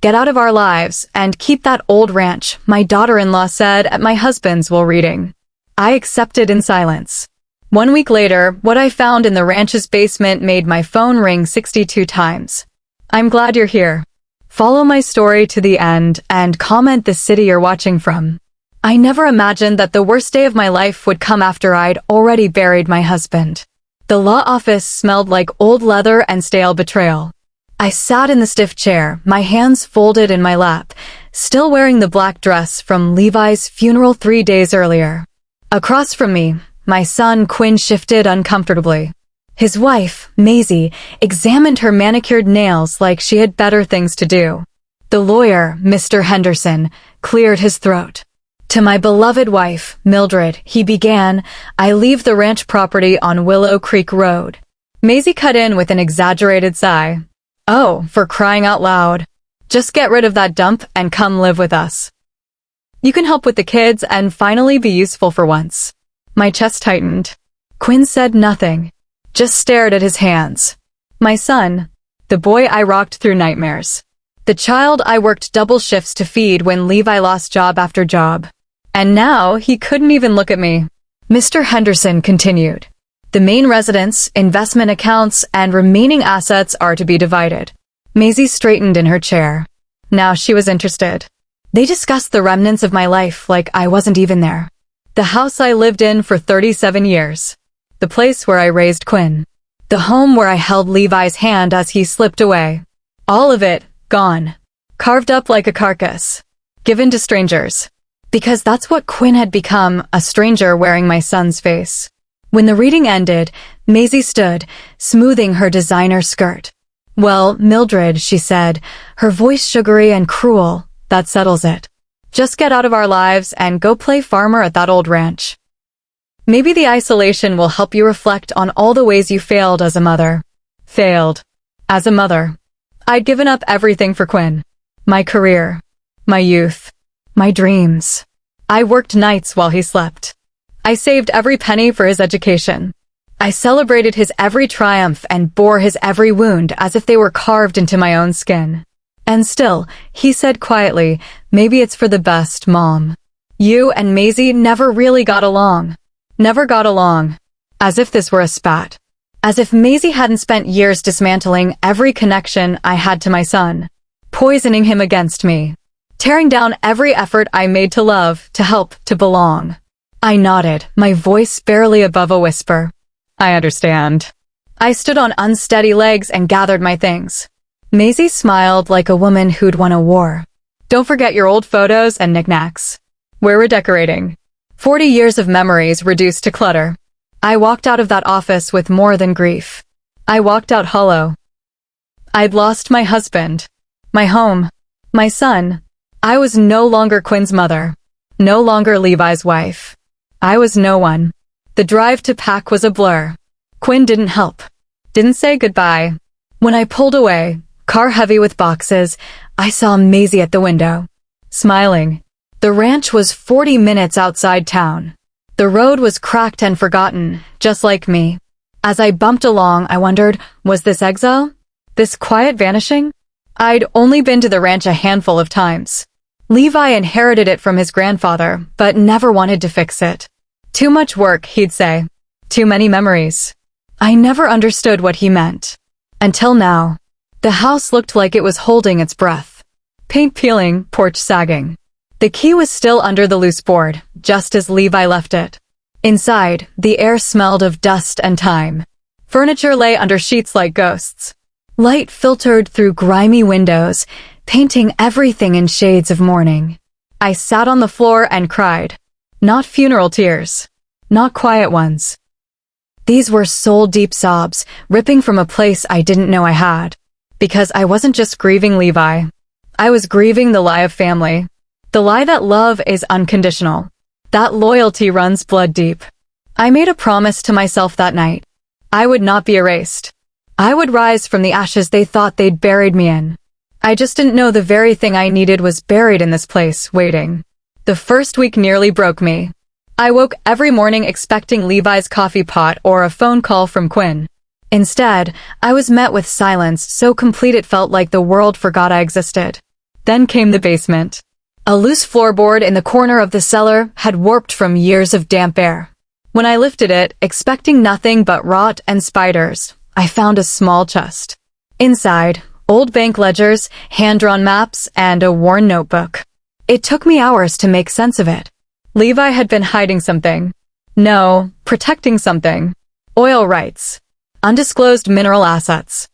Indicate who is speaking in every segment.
Speaker 1: get out of our lives, and keep that old ranch, my daughter-in-law said at my husband's while reading. I accepted in silence. 1 week later, what I found in the ranch's basement made my phone ring 62 times. I'm glad you're here. Follow my story to the end and comment the city you're watching from. I never imagined that the worst day of my life would come after I'd already buried my husband. The law office smelled like old leather and stale betrayal. I sat in the stiff chair, my hands folded in my lap, still wearing the black dress from Levi's funeral 3 days earlier. Across from me, my son Quinn shifted uncomfortably. His wife, Maisie, examined her manicured nails like she had better things to do. The lawyer, Mr. Henderson, cleared his throat. To my beloved wife, Mildred, he began, I leave the ranch property on Willow Creek Road. Maisie cut in with an exaggerated sigh. Oh, for crying out loud. Just get rid of that dump and come live with us. You can help with the kids and finally be useful for once. My chest tightened. Quinn said nothing, just stared at his hands. My son, the boy I rocked through nightmares. The child I worked double shifts to feed when Levi lost job after job. And now he couldn't even look at me. Mr. Henderson continued. The main residence, investment accounts, and remaining assets are to be divided. Maisie straightened in her chair. Now she was interested. They discussed the remnants of my life like I wasn't even there. The house I lived in for 37 years. The place where I raised Quinn. The home where I held Levi's hand as he slipped away. All of it, gone. Carved up like a carcass. Given to strangers. Because that's what Quinn had become, a stranger wearing my son's face. When the reading ended, Maisie stood, smoothing her designer skirt. Well, Mildred, she said, her voice sugary and cruel, that settles it. Just get out of our lives and go play farmer at that old ranch. Maybe the isolation will help you reflect on all the ways you failed as a mother. Failed. As a mother. I'd given up everything for Quinn. My career. My youth. My dreams. I worked nights while he slept. I saved every penny for his education. I celebrated his every triumph and bore his every wound as if they were carved into my own skin. And still, he said quietly, maybe it's for the best, Mom. You and Maisie never really got along. Never got along. As if this were a spat. As if Maisie hadn't spent years dismantling every connection I had to my son. Poisoning him against me. Tearing down every effort I made to love, to help, to belong. I nodded, my voice barely above a whisper. I understand. I stood on unsteady legs and gathered my things. Maisie smiled like a woman who'd won a war. Don't forget your old photos and knickknacks. We're redecorating. 40 years of memories reduced to clutter. I walked out of that office with more than grief. I walked out hollow. I'd lost my husband. My home. My son. I was no longer Quinn's mother. No longer Levi's wife. I was no one. The drive to pack was a blur. Quinn didn't help. Didn't say goodbye. When I pulled away, car heavy with boxes, I saw Maisie at the window. Smiling. The ranch was 40 minutes outside town. The road was cracked and forgotten, just like me. As I bumped along, I wondered, was this exile? This quiet vanishing? I'd only been to the ranch a handful of times. Levi inherited it from his grandfather, but never wanted to fix it. Too much work, he'd say. Too many memories. I never understood what he meant. Until now. The house looked like it was holding its breath. Paint peeling, porch sagging. The key was still under the loose board, just as Levi left it. Inside, the air smelled of dust and time. Furniture lay under sheets like ghosts. Light filtered through grimy windows, painting everything in shades of mourning. I sat on the floor and cried. Not funeral tears. Not quiet ones. These were soul-deep sobs, ripping from a place I didn't know I had. Because I wasn't just grieving Levi. I was grieving the lie of family. The lie that love is unconditional. That loyalty runs blood deep. I made a promise to myself that night. I would not be erased. I would rise from the ashes they thought they'd buried me in. I just didn't know the very thing I needed was buried in this place, waiting. The first week nearly broke me. I woke every morning expecting Levi's coffee pot or a phone call from Quinn. Instead, I was met with silence so complete it felt like the world forgot I existed. Then came the basement. A loose floorboard in the corner of the cellar had warped from years of damp air. When I lifted it, expecting nothing but rot and spiders, I found a small chest. Inside, old bank ledgers, hand-drawn maps, and a worn notebook. It took me hours to make sense of it. Levi had been hiding something. No, protecting something. Oil rights. Undisclosed mineral assets.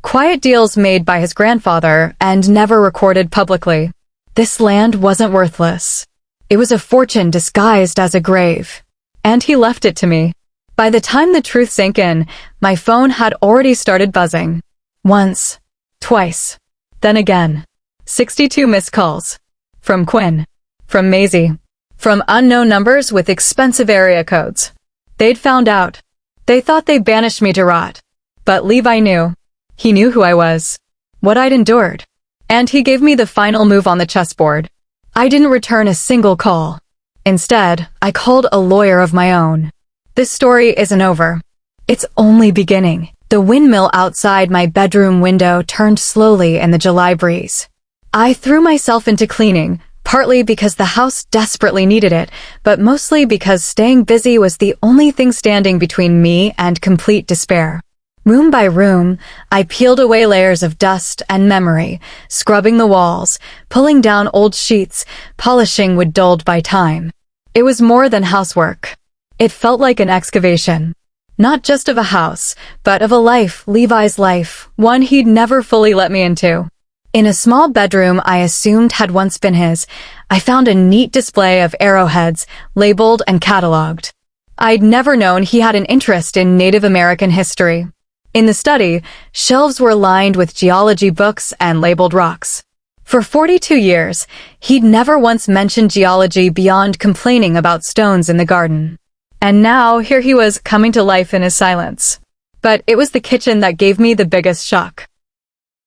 Speaker 1: Quiet deals made by his grandfather and never recorded publicly. This land wasn't worthless. It was a fortune disguised as a grave. And he left it to me. By the time the truth sank in, my phone had already started buzzing. Once. Twice. Then again. 62 missed calls. From Quinn. From Maisie. From unknown numbers with expensive area codes. They'd found out. They thought they banished me to rot. But Levi knew. He knew who I was. What I'd endured. And he gave me the final move on the chessboard. I didn't return a single call. Instead, I called a lawyer of my own. This story isn't over. It's only beginning. The windmill outside my bedroom window turned slowly in the July breeze. I threw myself into cleaning, partly because the house desperately needed it, but mostly because staying busy was the only thing standing between me and complete despair. Room by room, I peeled away layers of dust and memory, scrubbing the walls, pulling down old sheets, polishing wood dulled by time. It was more than housework. It felt like an excavation. Not just of a house, but of a life, Levi's life, one he'd never fully let me into. In a small bedroom I assumed had once been his, I found a neat display of arrowheads, labeled and cataloged. I'd never known he had an interest in Native American history. In the study, shelves were lined with geology books and labeled rocks. For 42 years, he'd never once mentioned geology beyond complaining about stones in the garden. And now, here he was coming to life in his silence. But it was the kitchen that gave me the biggest shock.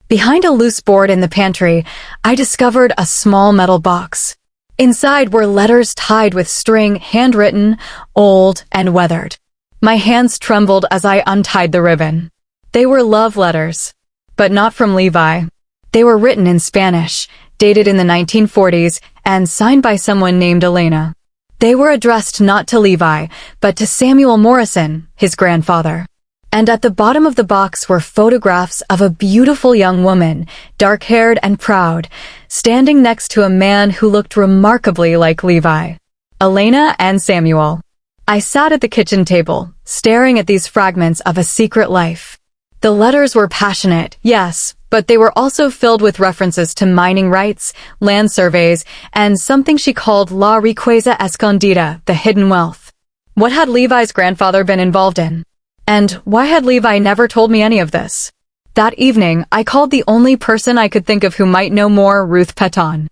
Speaker 1: Behind a loose board in the pantry, I discovered a small metal box. Inside were letters tied with string, handwritten, old, and weathered. My hands trembled as I untied the ribbon. They were love letters. But not from Levi. They were written in Spanish, dated in the 1940s, and signed by someone named Elena. They were addressed not to Levi, but to Samuel Morrison, his grandfather. And at the bottom of the box were photographs of a beautiful young woman, dark-haired and proud, standing next to a man who looked remarkably like Levi. Elena and Samuel. I sat at the kitchen table, staring at these fragments of a secret life. The letters were passionate, yes, but they were also filled with references to mining rights, land surveys, and something she called La Riqueza Escondida, the hidden wealth. What had Levi's grandfather been involved in? And why had Levi never told me any of this? That evening, I called the only person I could think of who might know more, Ruth Peton.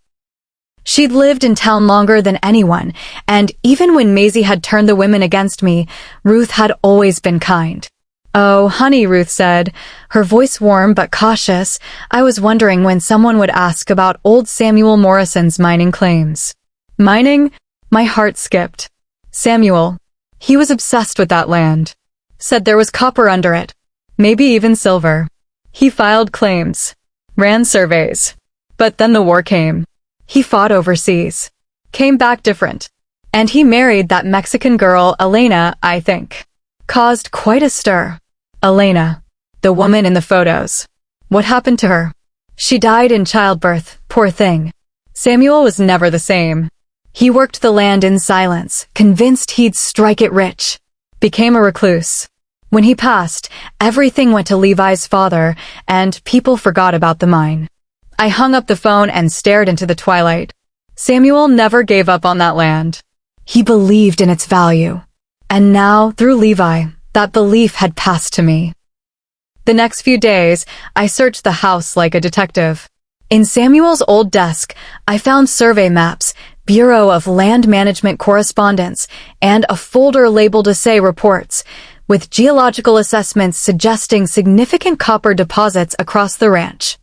Speaker 1: She'd lived in town longer than anyone, and even when Maisie had turned the women against me, Ruth had always been kind. "Oh, honey," Ruth said, her voice warm but cautious. I was wondering when someone would ask about old Samuel Morrison's mining claims. Mining? My heart skipped. Samuel. He was obsessed with that land. Said there was copper under it. Maybe even silver. He filed claims. Ran surveys. But then the war came. He fought overseas. Came back different. And he married that Mexican girl, Elena, I think. Caused quite a stir. Elena. The woman in the photos. What happened to her? She died in childbirth, poor thing. Samuel was never the same. He worked the land in silence, convinced he'd strike it rich. Became a recluse. When he passed, everything went to Levi's father, and people forgot about the mine. I hung up the phone and stared into the twilight. Samuel never gave up on that land. He believed in its value. And now, through Levi, that belief had passed to me. The next few days, I searched the house like a detective. In Samuel's old desk, I found survey maps, Bureau of Land Management correspondence, and a folder labeled Assay Reports, with geological assessments suggesting significant copper deposits across the ranch.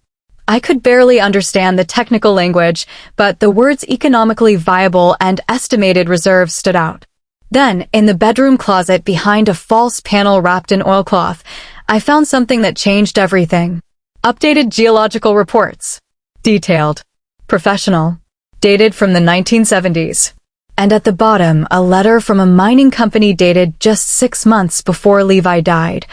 Speaker 1: I could barely understand the technical language, but the words economically viable and estimated reserves stood out. Then, in the bedroom closet behind a false panel wrapped in oilcloth, I found something that changed everything. Updated geological reports. Detailed. Professional. Dated from the 1970s. And at the bottom, a letter from a mining company dated just 6 months before Levi died,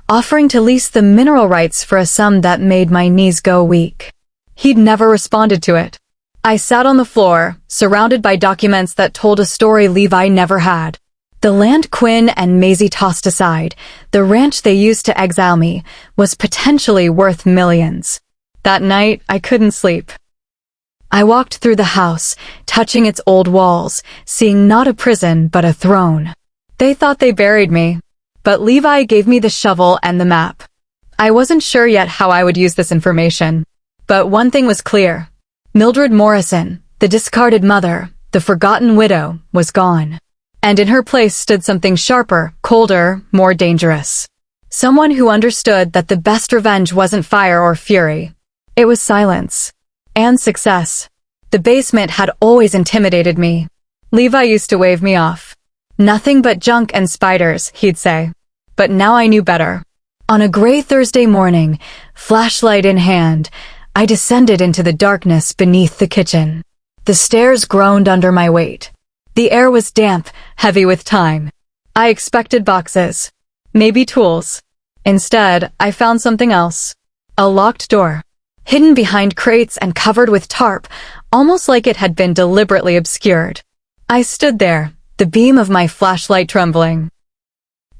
Speaker 1: offering to lease the mineral rights for a sum that made my knees go weak. He'd never responded to it. I sat on the floor, surrounded by documents that told a story Levi never had. The land Quinn and Maisie tossed aside, the ranch they used to exile me, was potentially worth millions. That night, I couldn't sleep. I walked through the house, touching its old walls, seeing not a prison but a throne. They thought they buried me, but Levi gave me the shovel and the map. I wasn't sure yet how I would use this information, but one thing was clear. Mildred Morrison, the discarded mother, the forgotten widow, was gone. And in her place stood something sharper, colder, more dangerous. Someone who understood that the best revenge wasn't fire or fury. It was silence. And success. The basement had always intimidated me. Levi used to wave me off. Nothing but junk and spiders, he'd say. But now I knew better. On a gray Thursday morning, flashlight in hand, I descended into the darkness beneath the kitchen. The stairs groaned under my weight. The air was damp, heavy with time. I expected boxes. Maybe tools. Instead, I found something else. A locked door. Hidden behind crates and covered with tarp, almost like it had been deliberately obscured. I stood there, the beam of my flashlight trembling.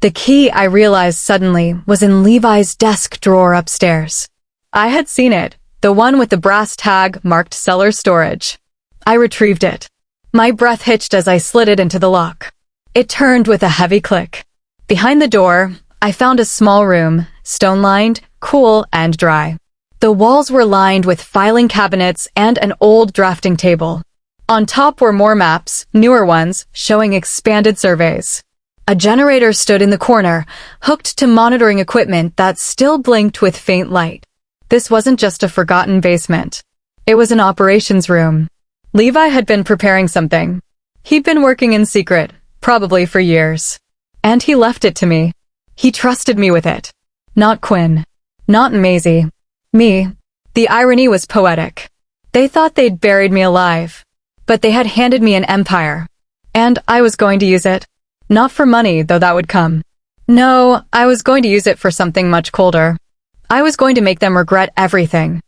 Speaker 1: The key, I realized suddenly, was in Levi's desk drawer upstairs. I had seen it, the one with the brass tag marked cellar storage. I retrieved it. My breath hitched as I slid it into the lock. It turned with a heavy click. Behind the door, I found a small room, stone-lined, cool, and dry. The walls were lined with filing cabinets and an old drafting table. On top were more maps, newer ones, showing expanded surveys. A generator stood in the corner, hooked to monitoring equipment that still blinked with faint light. This wasn't just a forgotten basement. It was an operations room. Levi had been preparing something. He'd been working in secret, probably for years. And he left it to me. He trusted me with it. Not Quinn. Not Maisie. Me. The irony was poetic. They thought they'd buried me alive. But they had handed me an empire. And I was going to use it. Not for money, though that would come. No, I was going to use it for something much colder. I was going to make them regret everything.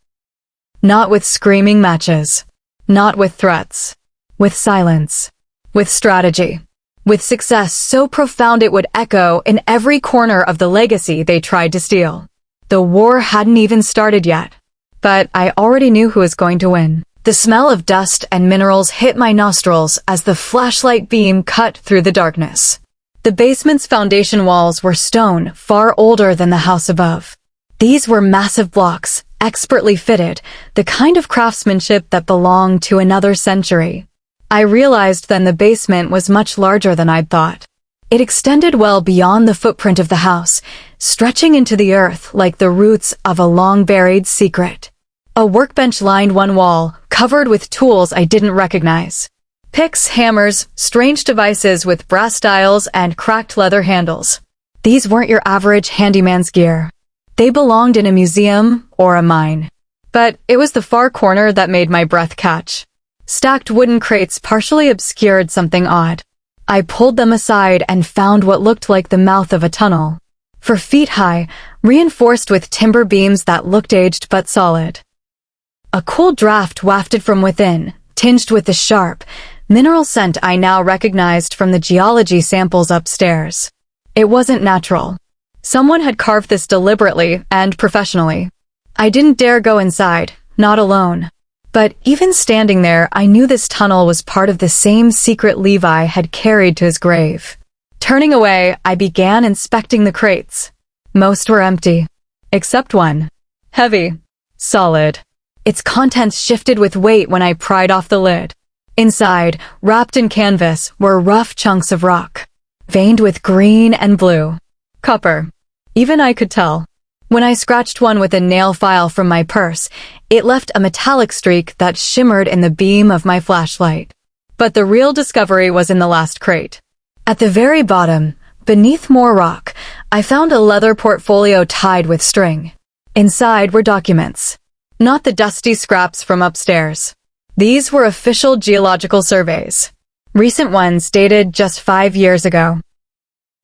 Speaker 1: Not with screaming matches. Not with threats. With silence. With strategy. With success so profound it would echo in every corner of the legacy they tried to steal. The war hadn't even started yet. But I already knew who was going to win. The smell of dust and minerals hit my nostrils as the flashlight beam cut through the darkness. The basement's foundation walls were stone, far older than the house above. These were massive blocks, expertly fitted, the kind of craftsmanship that belonged to another century. I realized then the basement was much larger than I'd thought. It extended well beyond the footprint of the house, stretching into the earth like the roots of a long-buried secret. A workbench lined one wall, covered with tools I didn't recognize. Picks, hammers, strange devices with brass dials and cracked leather handles. These weren't your average handyman's gear. They belonged in a museum or a mine. But it was the far corner that made my breath catch. Stacked wooden crates partially obscured something odd. I pulled them aside and found what looked like the mouth of a tunnel. For feet high, reinforced with timber beams that looked aged but solid. A cool draft wafted from within, tinged with the sharp, mineral scent I now recognized from the geology samples upstairs. It wasn't natural. Someone had carved this deliberately and professionally. I didn't dare go inside, not alone. But even standing there, I knew this tunnel was part of the same secret Levi had carried to his grave. Turning away, I began inspecting the crates. Most were empty. Except one. Heavy. Solid. Its contents shifted with weight when I pried off the lid. Inside, wrapped in canvas, were rough chunks of rock. Veined with green and blue. Copper. Even I could tell. When I scratched one with a nail file from my purse, it left a metallic streak that shimmered in the beam of my flashlight. But the real discovery was in the last crate. At the very bottom, beneath more rock, I found a leather portfolio tied with string. Inside were documents. not the dusty scraps from upstairs. These were official geological surveys. Recent ones dated just 5 years ago.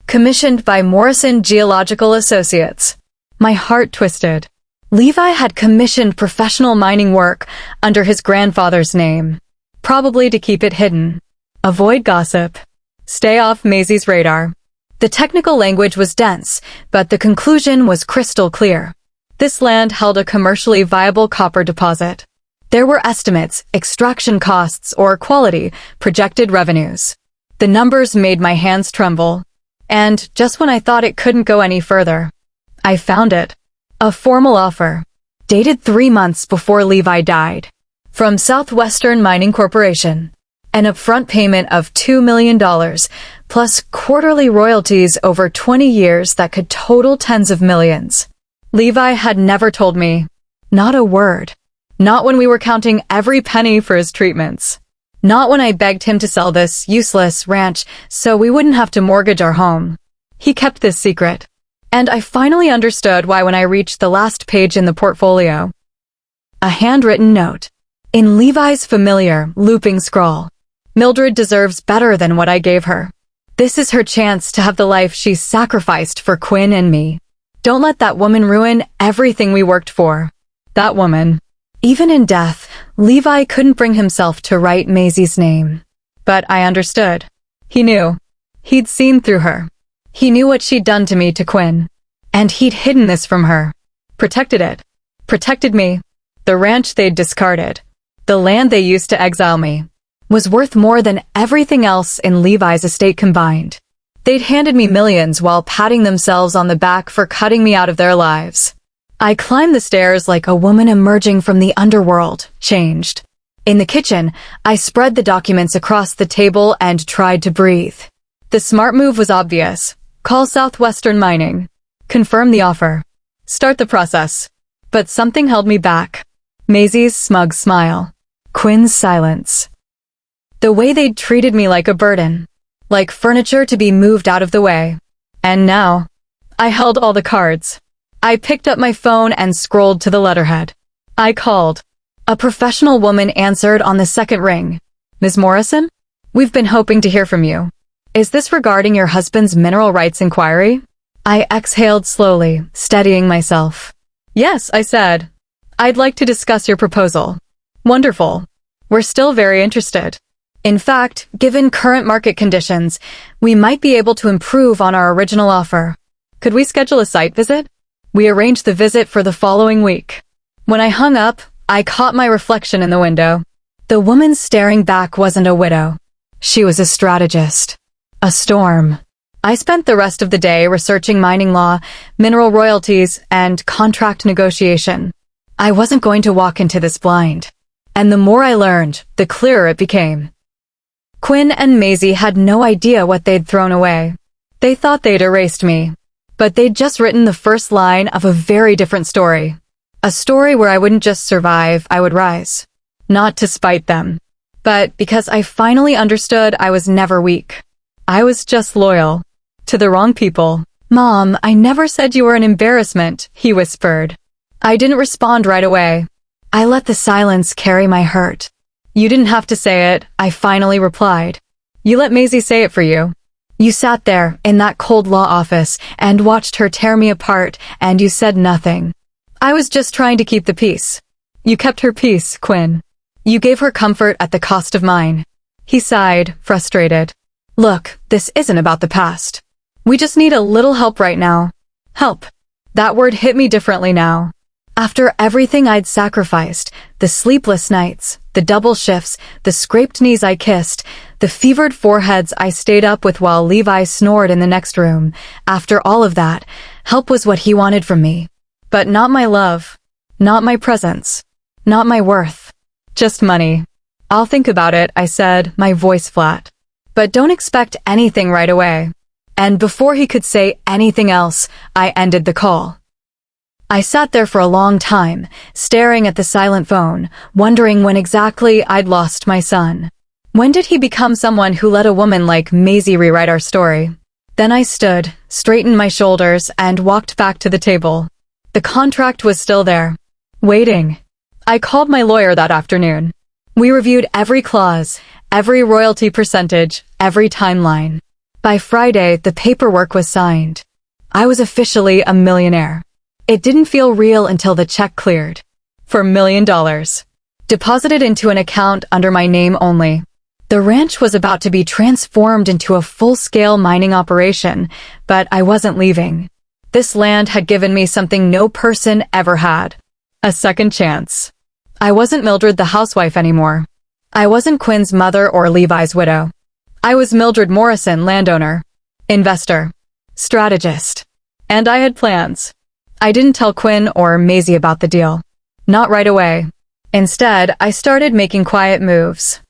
Speaker 1: Commissioned by Morrison Geological Associates. My heart twisted. Levi had commissioned professional mining work under his grandfather's name, probably to keep it hidden. Avoid gossip. Stay off Maisie's radar. The technical language was dense, but the conclusion was crystal clear. This land held a commercially viable copper deposit. There were estimates, extraction costs, or quality, projected revenues. The numbers made my hands tremble. And just when I thought it couldn't go any further, I found it. A formal offer, dated 3 months before Levi died, from Southwestern Mining Corporation. An upfront payment of $2 million, plus quarterly royalties over 20 years that could total tens of millions. Levi had never told me. Not a word. Not when we were counting every penny for his treatments. Not when I begged him to sell this useless ranch so we wouldn't have to mortgage our home. He kept this secret. And I finally understood why when I reached the last page in the portfolio. A handwritten note. In Levi's familiar, looping scrawl. Mildred deserves better than what I gave her. This is her chance to have the life she's sacrificed for Quinn and me. Don't let that woman ruin everything we worked for. That woman. Even in death, Levi couldn't bring himself to write Maisie's name. But I understood. He knew. He'd seen through her. He knew what she'd done to me to Quinn. And he'd hidden this from her. Protected it. Protected me. The ranch they'd discarded. The land they used to exile me. Was worth more than everything else in Levi's estate combined. They'd handed me millions while patting themselves on the back for cutting me out of their lives. I climbed the stairs like a woman emerging from the underworld, changed. In the kitchen, I spread the documents across the table and tried to breathe. The smart move was obvious. Call Southwestern Mining. Confirm the offer. Start the process. But something held me back. Maisie's smug smile. Quinn's silence. The way they'd treated me like a burden. Like furniture to be moved out of the way. And now, I held all the cards. I picked up my phone and scrolled to the letterhead. I called. A professional woman answered on the second ring. Ms. Morrison? We've been hoping to hear from you. Is this regarding your husband's mineral rights inquiry? I exhaled slowly, steadying myself. Yes, I said. I'd like to discuss your proposal. Wonderful. We're still very interested. In fact, given current market conditions, we might be able to improve on our original offer. Could we schedule a site visit? We arranged the visit for the following week. When I hung up, I caught my reflection in the window. The woman staring back wasn't a widow. She was a strategist. A storm. I spent the rest of the day researching mining law, mineral royalties, and contract negotiation. I wasn't going to walk into this blind. And the more I learned, the clearer it became. Quinn and Maisie had no idea what they'd thrown away. They thought they'd erased me. But they'd just written the first line of a very different story. A story where I wouldn't just survive, I would rise. Not to spite them, but because I finally understood I was never weak. I was just loyal. To the wrong people. Mom, I never said you were an embarrassment, he whispered. I didn't respond right away. I let the silence carry my hurt. You didn't have to say it, I finally replied. You let Maisie say it for you. You sat there, in that cold law office, and watched her tear me apart, and you said nothing. I was just trying to keep the peace. You kept her peace, Quinn. You gave her comfort at the cost of mine. He sighed, frustrated. Look, this isn't about the past. We just need a little help right now. Help. That word hit me differently now. After everything I'd sacrificed, the sleepless nights, the double shifts, the scraped knees I kissed, the fevered foreheads I stayed up with while Levi snored in the next room, after all of that, help was what he wanted from me. But not my love. Not my presence. Not my worth. Just money. I'll think about it, I said, my voice flat. But don't expect anything right away. And before he could say anything else, I ended the call. I sat there for a long time, staring at the silent phone, wondering when exactly I'd lost my son. When did he become someone who let a woman like Maisie rewrite our story? Then I stood, straightened my shoulders, and walked back to the table. The contract was still there. Waiting. I called my lawyer that afternoon. We reviewed every clause, every royalty percentage, every timeline. By Friday, the paperwork was signed. I was officially a millionaire. It didn't feel real until the check cleared. For $1 million. Deposited into an account under my name only. The ranch was about to be transformed into a full-scale mining operation, but I wasn't leaving. This land had given me something no person ever had. A second chance. I wasn't Mildred the housewife anymore. I wasn't Quinn's mother or Levi's widow. I was Mildred Morrison, landowner, investor, strategist. And I had plans. I didn't tell Quinn or Maisie about the deal. Not right away. Instead, I started making quiet moves.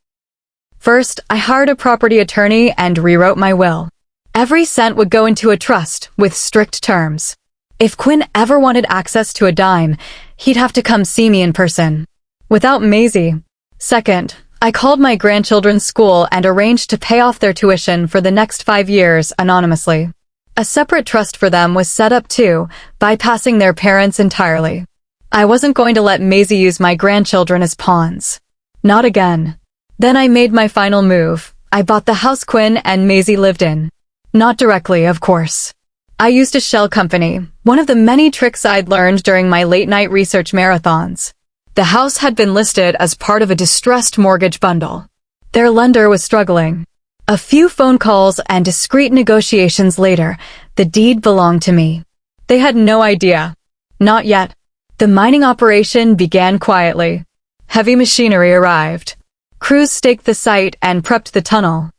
Speaker 1: First, I hired a property attorney and rewrote my will. Every cent would go into a trust with strict terms. If Quinn ever wanted access to a dime, he'd have to come see me in person. Without Maisie. Second, I called my grandchildren's school and arranged to pay off their tuition for the next 5 years anonymously. A separate trust for them was set up too, bypassing their parents entirely. I wasn't going to let Maisie use my grandchildren as pawns. Not again. Then I made my final move. I bought the house Quinn and Maisie lived in. Not directly, of course. I used a shell company, one of the many tricks I'd learned during my late-night research marathons. The house had been listed as part of a distressed mortgage bundle. Their lender was struggling. A few phone calls and discreet negotiations later, the deed belonged to me. They had no idea. Not yet. The mining operation began quietly. Heavy machinery arrived. Crews staked the site and prepped the tunnel.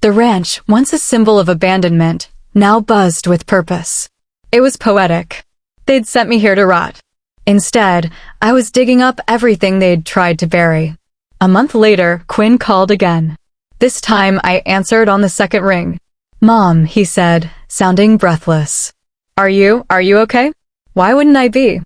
Speaker 1: The ranch, once a symbol of abandonment, now buzzed with purpose. It was poetic. They'd sent me here to rot. Instead, I was digging up everything they'd tried to bury. A month later, Quinn called again. This time, I answered on the second ring. "Mom," he said, sounding breathless. Are you okay?" "Why wouldn't I be?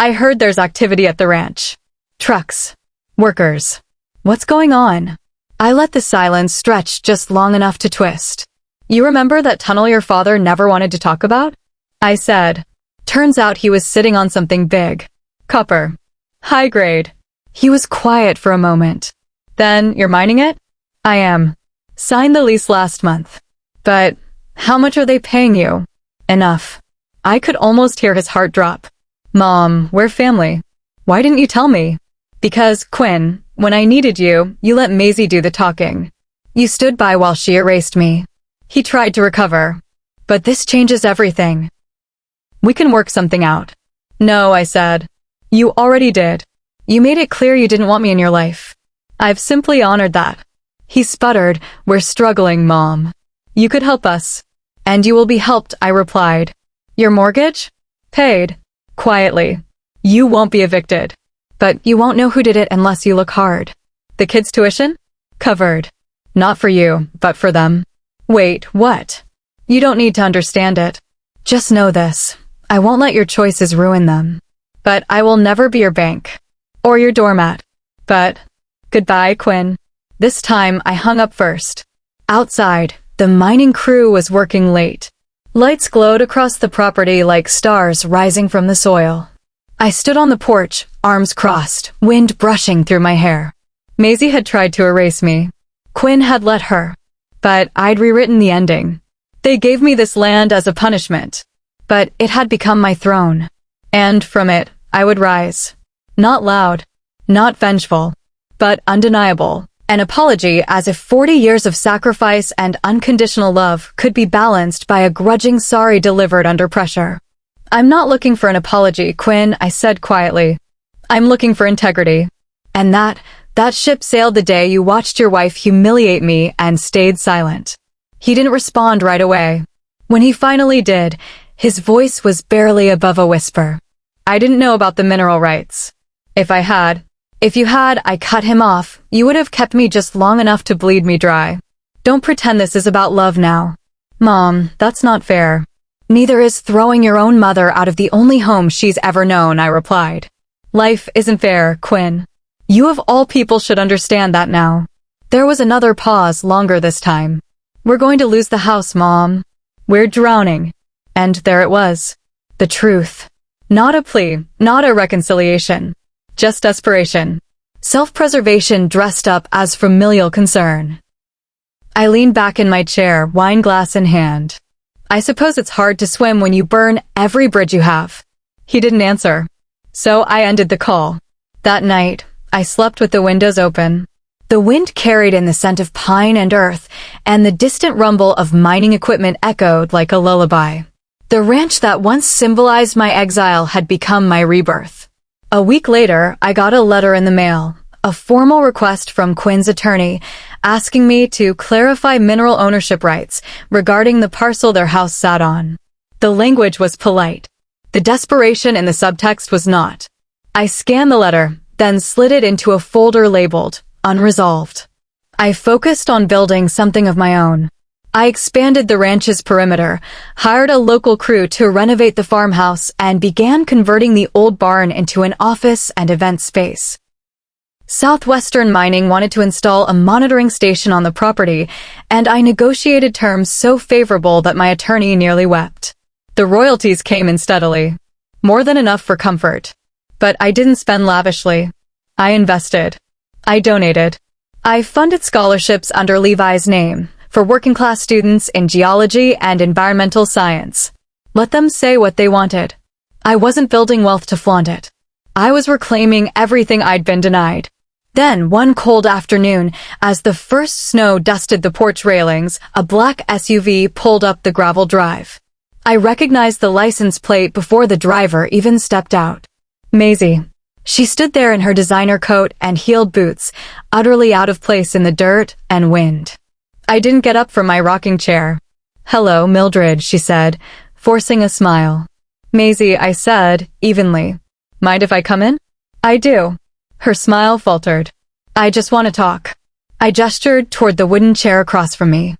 Speaker 1: I heard there's activity at the ranch. Trucks. Workers. What's going on?" I let the silence stretch just long enough to twist. "You remember that tunnel your father never wanted to talk about?" I said. Turns out he was sitting on something big. Copper. High grade. He was quiet for a moment. "Then, you're mining it?" "I am. Signed the lease last month." "But, how much are they paying you?" "Enough." I could almost hear his heart drop. "Mom, we're family. Why didn't you tell me?" "Because, Quinn, when I needed you, you let Maisie do the talking. You stood by while she erased me." He tried to recover. "But this changes everything. We can work something out." "No," I said. "You already did. You made it clear you didn't want me in your life. I've simply honored that." He sputtered, "We're struggling, Mom. You could help us." "And you will be helped," I replied. "Your mortgage?" "Paid." Quietly. "You won't be evicted. But you won't know who did it unless you look hard." "The kids' tuition?" "Covered. Not for you, but for them." "Wait, what?" "You don't need to understand it. Just know this. I won't let your choices ruin them. But I will never be your bank. Or your doormat. But, goodbye, Quinn." This time, I hung up first. Outside, the mining crew was working late. Lights glowed across the property like stars rising from the soil. I stood on the porch, arms crossed, wind brushing through my hair. Maisie had tried to erase me. Quinn had let her. But I'd rewritten the ending. They gave me this land as a punishment. But it had become my throne. And from it, I would rise. Not loud, not vengeful, but undeniable. An apology as if 40 years of sacrifice and unconditional love could be balanced by a grudging sorry delivered under pressure. "I'm not looking for an apology, Quinn," I said quietly. "I'm looking for integrity. And that ship sailed the day you watched your wife humiliate me and stayed silent." He didn't respond right away. When he finally did, his voice was barely above a whisper. "I didn't know about the mineral rights. If you had, I cut him off. You would have kept me just long enough to bleed me dry. Don't pretend this is about love now." "Mom, that's not fair." "Neither is throwing your own mother out of the only home she's ever known," I replied. "Life isn't fair, Quinn. You of all people should understand that now." There was another pause, longer this time. "We're going to lose the house, Mom. We're drowning." And there it was. The truth. Not a plea, not a reconciliation. Just desperation. Self-preservation dressed up as familial concern. I leaned back in my chair, wine glass in hand. I suppose it's hard to swim when you burn every bridge you have. He didn't answer. So I ended the call. That night, I slept with the windows open. The wind carried in the scent of pine and earth, and the distant rumble of mining equipment echoed like a lullaby. The ranch that once symbolized my exile had become my rebirth. A week later, I got a letter in the mail, a formal request from Quinn's attorney, asking me to clarify mineral ownership rights regarding the parcel their house sat on. The language was polite. The desperation in the subtext was not. I scanned the letter, then slid it into a folder labeled Unresolved. I focused on building something of my own. I expanded the ranch's perimeter, hired a local crew to renovate the farmhouse, and began converting the old barn into an office and event space. Southwestern Mining wanted to install a monitoring station on the property, and I negotiated terms so favorable that my attorney nearly wept. The royalties came in steadily. More than enough for comfort. But I didn't spend lavishly. I invested. I donated. I funded scholarships under Levi's name for working-class students in geology and environmental science. Let them say what they wanted. I wasn't building wealth to flaunt it. I was reclaiming everything I'd been denied. Then, one cold afternoon, as the first snow dusted the porch railings, a black SUV pulled up the gravel drive. I recognized the license plate before the driver even stepped out. Maisie. She stood there in her designer coat and heeled boots, utterly out of place in the dirt and wind. I didn't get up from my rocking chair. "Hello, Mildred," she said, forcing a smile. "Maisie," I said, evenly. "Mind if I come in?" "I do." Her smile faltered. "I just want to talk." I gestured toward the wooden chair across from me.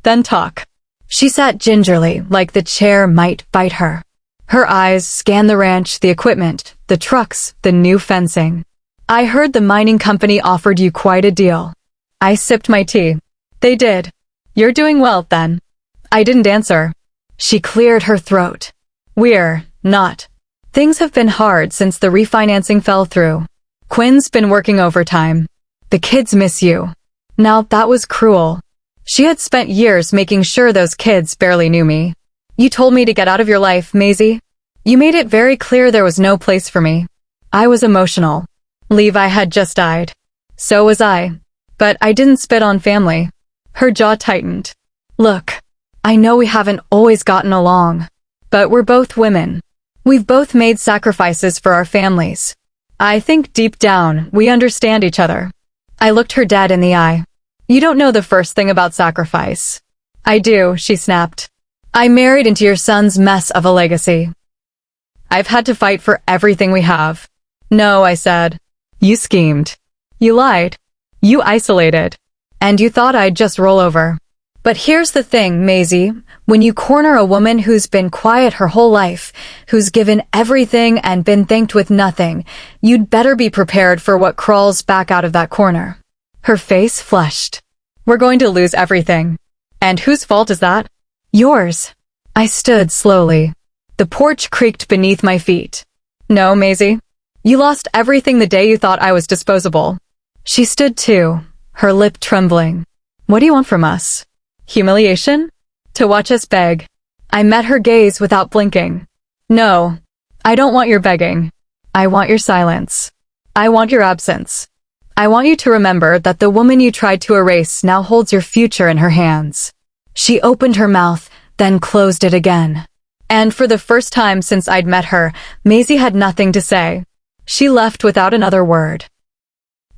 Speaker 1: "Then talk." She sat gingerly, like the chair might bite her. Her eyes scanned the ranch, the equipment, the trucks, the new fencing. "I heard the mining company offered you quite a deal." I sipped my tea. "They did. You're doing well, then." I didn't answer. She cleared her throat. "We're not. Things have been hard since the refinancing fell through. Quinn's been working overtime. The kids miss you." Now that was cruel. She had spent years making sure those kids barely knew me. "You told me to get out of your life, Maisie. You made it very clear there was no place for me." I was emotional. Levi had just died. So was I. But I didn't spit on family. Her jaw tightened. "Look, I know we haven't always gotten along. But we're both women. We've both made sacrifices for our families. I think deep down, we understand each other." I looked her dead in the eye. "You don't know the first thing about sacrifice." "I do," she snapped. "I married into your son's mess of a legacy. I've had to fight for everything we have." "No," I said. "You schemed. You lied. You isolated. And you thought I'd just roll over." But here's the thing, Maisie. When you corner a woman who's been quiet her whole life, who's given everything and been thanked with nothing, you'd better be prepared for what crawls back out of that corner. Her face flushed. "We're going to lose everything. And whose fault is that?" "Yours." I stood slowly. The porch creaked beneath my feet. "No, Maisie. You lost everything the day you thought I was disposable." She stood too, her lip trembling. "What do you want from us? Humiliation? To watch us beg?" I met her gaze without blinking. "No, I don't want your begging. I want your silence. I want your absence. I want you to remember that the woman you tried to erase now holds your future in her hands." She opened her mouth, then closed it again. And for the first time since I'd met her, Maisie had nothing to say. She left without another word.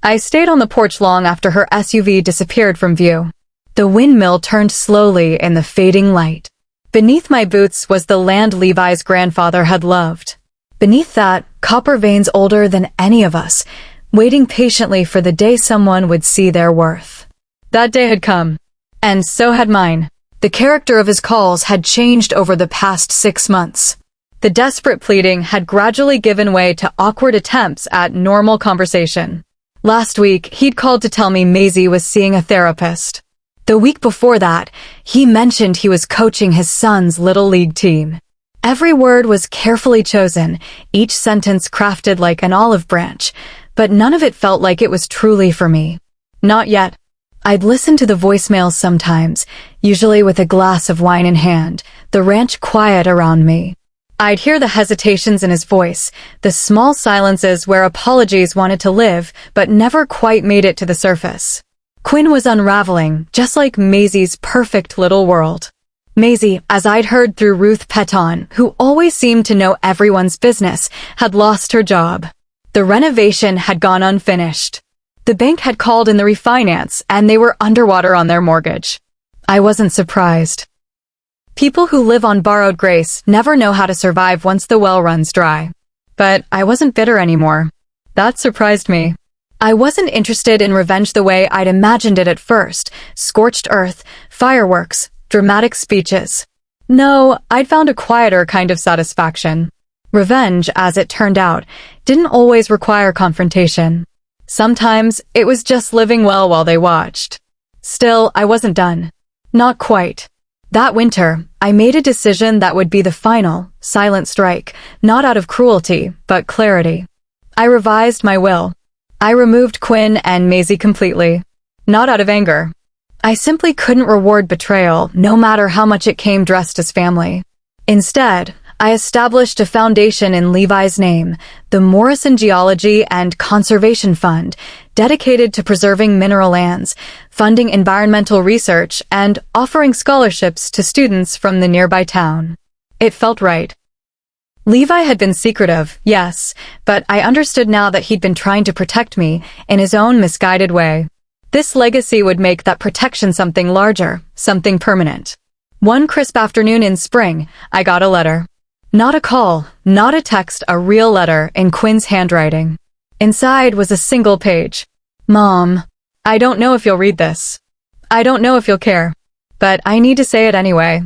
Speaker 1: I stayed on the porch long after her SUV disappeared from view. The windmill turned slowly in the fading light. Beneath my boots was the land Levi's grandfather had loved. Beneath that, copper veins older than any of us, waiting patiently for the day someone would see their worth. That day had come. And so had mine. The character of his calls had changed over the past 6 months. The desperate pleading had gradually given way to awkward attempts at normal conversation. Last week, he'd called to tell me Maisie was seeing a therapist. The week before that, he mentioned he was coaching his son's little league team. Every word was carefully chosen, each sentence crafted like an olive branch, but none of it felt like it was truly for me. Not yet. I'd listen to the voicemails sometimes, usually with a glass of wine in hand, the ranch quiet around me. I'd hear the hesitations in his voice, the small silences where apologies wanted to live but never quite made it to the surface. Quinn was unraveling, just like Maisie's perfect little world. Maisie, as I'd heard through Ruth Peton, who always seemed to know everyone's business, had lost her job. The renovation had gone unfinished. The bank had called in the refinance, and they were underwater on their mortgage. I wasn't surprised. People who live on borrowed grace never know how to survive once the well runs dry. But I wasn't bitter anymore. That surprised me. I wasn't interested in revenge the way I'd imagined it at first, scorched earth, fireworks, dramatic speeches. No, I'd found a quieter kind of satisfaction. Revenge, as it turned out, didn't always require confrontation. Sometimes it was just living well while they watched. Still, I wasn't done. Not quite. That winter, I made a decision that would be the final, silent strike, not out of cruelty, but clarity. I revised my will. I removed Quinn and Maisie completely. Not out of anger. I simply couldn't reward betrayal, no matter how much it came dressed as family. Instead, I established a foundation in Levi's name, the Morrison Geology and Conservation Fund, dedicated to preserving mineral lands, funding environmental research, and offering scholarships to students from the nearby town. It felt right. Levi had been secretive, yes, but I understood now that he'd been trying to protect me in his own misguided way. This legacy would make that protection something larger, something permanent. One crisp afternoon in spring, I got a letter. Not a call, not a text, a real letter in Quinn's handwriting. Inside was a single page. Mom, I don't know if you'll read this. I don't know if you'll care. But I need to say it anyway.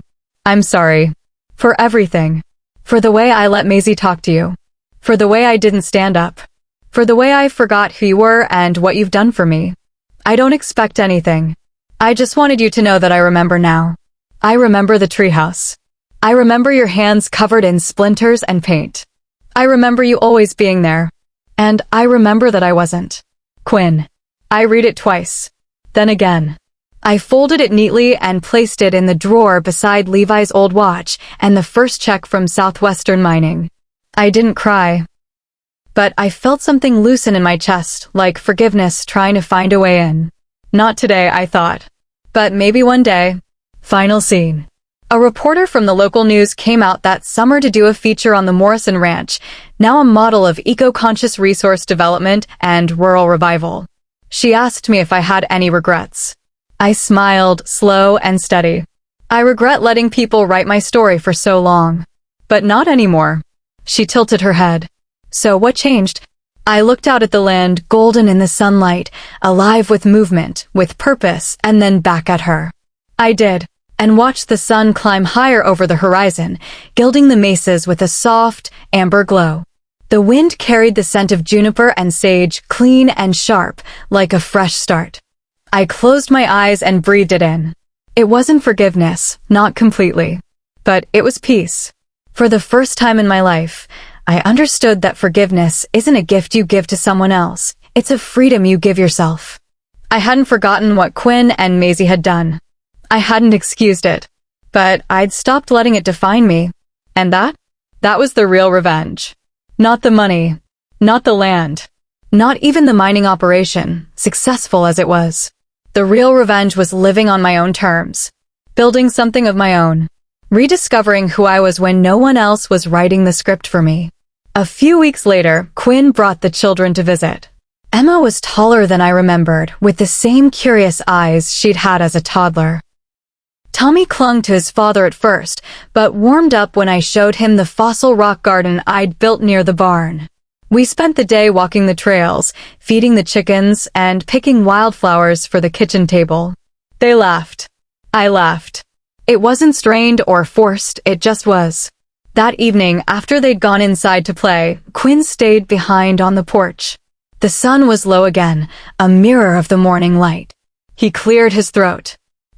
Speaker 1: I'm sorry. For everything. For the way I let Maisie talk to you. For the way I didn't stand up. For the way I forgot who you were and what you've done for me. I don't expect anything. I just wanted you to know that I remember now. I remember the treehouse. I remember your hands covered in splinters and paint. I remember you always being there. And I remember that I wasn't. Quinn. I read it twice. Then again. I folded it neatly and placed it in the drawer beside Levi's old watch and the first check from Southwestern Mining. I didn't cry. But I felt something loosen in my chest, like forgiveness trying to find a way in. Not today, I thought. But maybe one day. Final scene. A reporter from the local news came out that summer to do a feature on the Morrison Ranch, now a model of eco-conscious resource development and rural revival. She asked me if I had any regrets. I smiled, slow and steady. I regret letting people write my story for so long. But not anymore. She tilted her head. So what changed? I looked out at the land, golden in the sunlight, alive with movement, with purpose, and then back at her. I did, and watched the sun climb higher over the horizon, gilding the mesas with a soft, amber glow. The wind carried the scent of juniper and sage, clean and sharp, like a fresh start. I closed my eyes and breathed it in. It wasn't forgiveness, not completely. But it was peace. For the first time in my life, I understood that forgiveness isn't a gift you give to someone else, it's a freedom you give yourself. I hadn't forgotten what Quinn and Maisie had done. I hadn't excused it. But I'd stopped letting it define me. And that was the real revenge. Not the money. Not the land. Not even the mining operation, successful as it was. The real revenge was living on my own terms. Building something of my own. Rediscovering who I was when no one else was writing the script for me. A few weeks later, Quinn brought the children to visit. Emma was taller than I remembered, with the same curious eyes she'd had as a toddler. Tommy clung to his father at first, but warmed up when I showed him the fossil rock garden I'd built near the barn. We spent the day walking the trails, feeding the chickens, and picking wildflowers for the kitchen table. They laughed. I laughed. It wasn't strained or forced, it just was. That evening, after they'd gone inside to play, Quinn stayed behind on the porch. The sun was low again, a mirror of the morning light. He cleared his throat.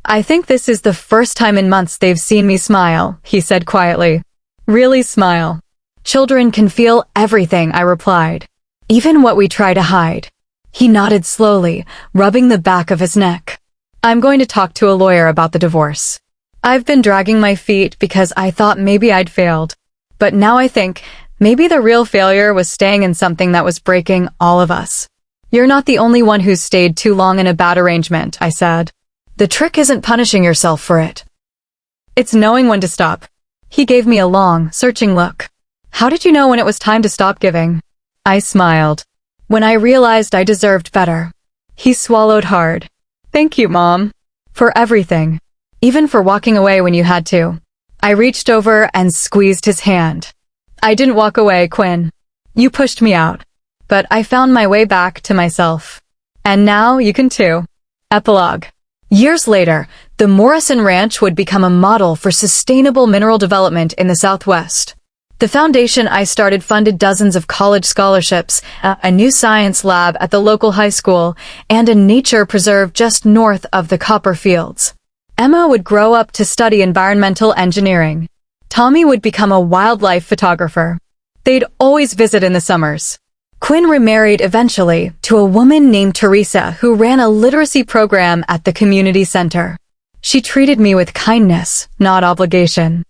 Speaker 1: I think this is the first time in months they've seen me smile, he said quietly. Really smile. Children can feel everything, I replied. Even what we try to hide. He nodded slowly, rubbing the back of his neck. I'm going to talk to a lawyer about the divorce. I've been dragging my feet because I thought maybe I'd failed. But now I think maybe the real failure was staying in something that was breaking all of us. You're not the only one who's stayed too long in a bad arrangement, I said. The trick isn't punishing yourself for it. It's knowing when to stop. He gave me a long, searching look. How did you know when it was time to stop giving? I smiled. When I realized I deserved better. He swallowed hard. Thank you, Mom. For everything. Even for walking away when you had to. I reached over and squeezed his hand. I didn't walk away, Quinn. You pushed me out. But I found my way back to myself. And now you can too. Epilogue. Years later, the Morrison Ranch would become a model for sustainable mineral development in the Southwest. The foundation I started funded dozens of college scholarships, a new science lab at the local high school, and a nature preserve just north of the copper fields. Emma would grow up to study environmental engineering. Tommy would become a wildlife photographer. They'd always visit in the summers. Quinn remarried eventually to a woman named Teresa who ran a literacy program at the community center. She treated me with kindness, not obligation.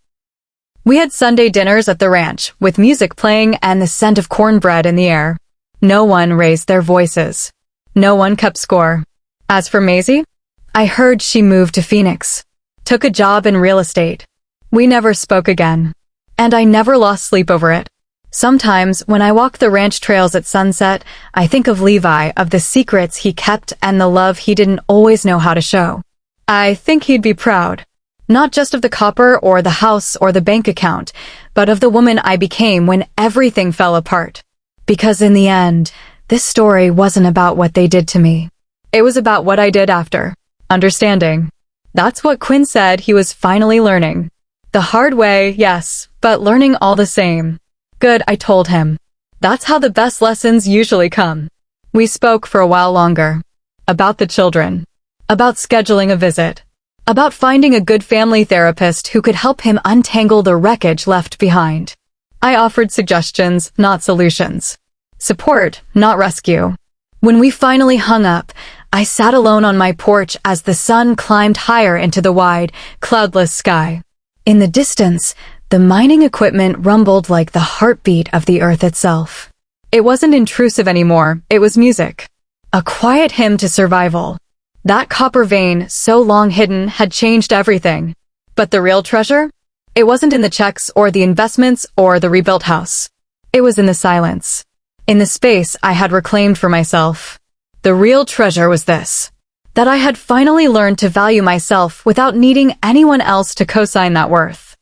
Speaker 1: We had Sunday dinners at the ranch, with music playing and the scent of cornbread in the air. No one raised their voices. No one kept score. As for Maisie, I heard she moved to Phoenix. Took a job in real estate. We never spoke again. And I never lost sleep over it. Sometimes, when I walk the ranch trails at sunset, I think of Levi, of the secrets he kept and the love he didn't always know how to show. I think he'd be proud. Not just of the copper or the house or the bank account, but of the woman I became when everything fell apart. Because in the end, this story wasn't about what they did to me. It was about what I did after. Understanding. That's what Quinn said he was finally learning. The hard way, yes, but learning all the same. Good, I told him. That's how the best lessons usually come. We spoke for a while longer. About the children. About scheduling a visit. About finding a good family therapist who could help him untangle the wreckage left behind. I offered suggestions, not solutions. Support, not rescue. When we finally hung up, I sat alone on my porch as the sun climbed higher into the wide, cloudless sky. In the distance, the mining equipment rumbled like the heartbeat of the earth itself. It wasn't intrusive anymore, it was music. A quiet hymn to survival. That copper vein, so long hidden, had changed everything. But the real treasure? It wasn't in the checks or the investments or the rebuilt house. It was in the silence. In the space I had reclaimed for myself. The real treasure was this. That I had finally learned to value myself without needing anyone else to co-sign that worth.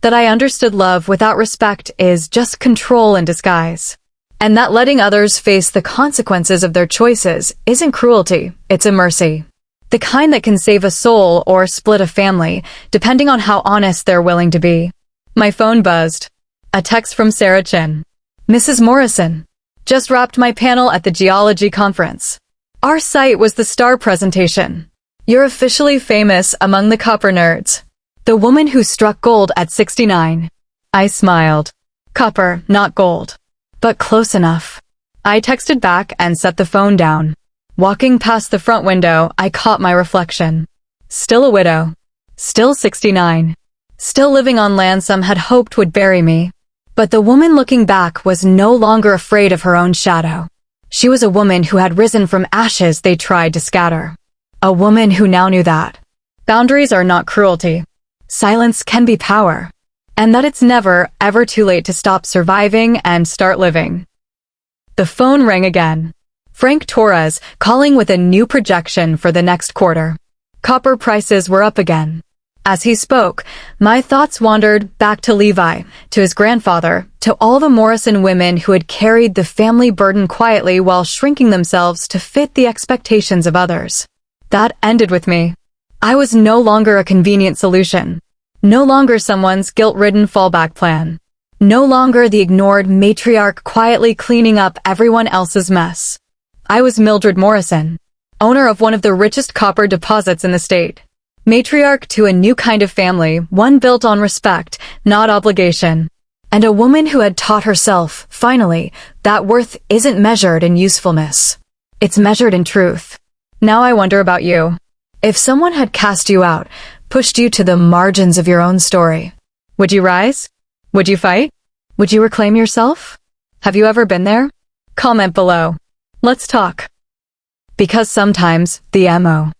Speaker 1: That I understood love without respect is just control in disguise. And that letting others face the consequences of their choices isn't cruelty, it's a mercy. The kind that can save a soul or split a family, depending on how honest they're willing to be. My phone buzzed. A text from Sarah Chin. Mrs. Morrison. Just wrapped my panel at the geology conference. Our site was the star presentation. You're officially famous among the copper nerds. The woman who struck gold at 69. I smiled. Copper, not gold. But close enough. I texted back and set the phone down. Walking past the front window, I caught my reflection. Still a widow. Still 69. Still living on land some had hoped would bury me. But the woman looking back was no longer afraid of her own shadow. She was a woman who had risen from ashes they tried to scatter. A woman who now knew that boundaries are not cruelty. Silence can be power. And that it's never, ever too late to stop surviving and start living. The phone rang again. Frank Torres, calling with a new projection for the next quarter. Copper prices were up again. As he spoke, my thoughts wandered back to Levi, to his grandfather, to all the Morrison women who had carried the family burden quietly while shrinking themselves to fit the expectations of others. That ended with me. I was no longer a convenient solution. No longer someone's guilt-ridden fallback plan. No longer the ignored matriarch quietly cleaning up everyone else's mess. I was Mildred Morrison, owner of one of the richest copper deposits in the state. Matriarch to a new kind of family, one built on respect, not obligation. And a woman who had taught herself, finally, that worth isn't measured in usefulness. It's measured in truth. Now I wonder about you. If someone had cast you out, pushed you to the margins of your own story, would you rise? Would you fight? Would you reclaim yourself? Have you ever been there? Comment below. Let's talk. Because sometimes, the MO